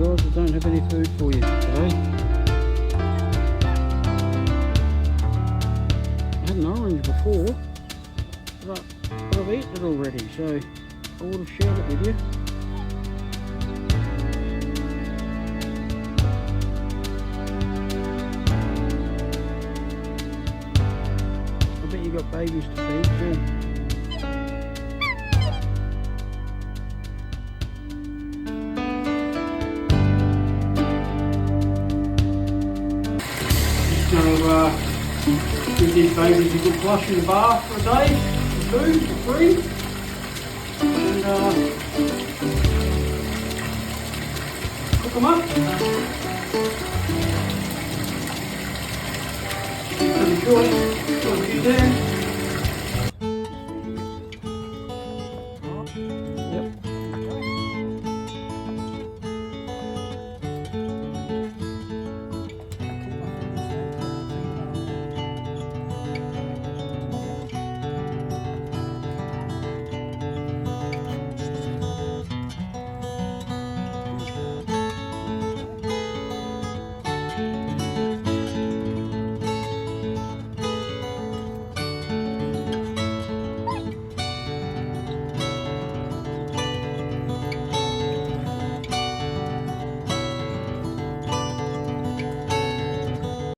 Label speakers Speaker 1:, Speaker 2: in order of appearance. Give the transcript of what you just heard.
Speaker 1: guys, I don't have any food for you today. I had an orange before, but I've eaten it already, so I would have shared it with you. I bet you got babies to feed too. Give these babies a good flush in the bath for a day, for food, for free, and cook them up. Pretty good. Got a few there.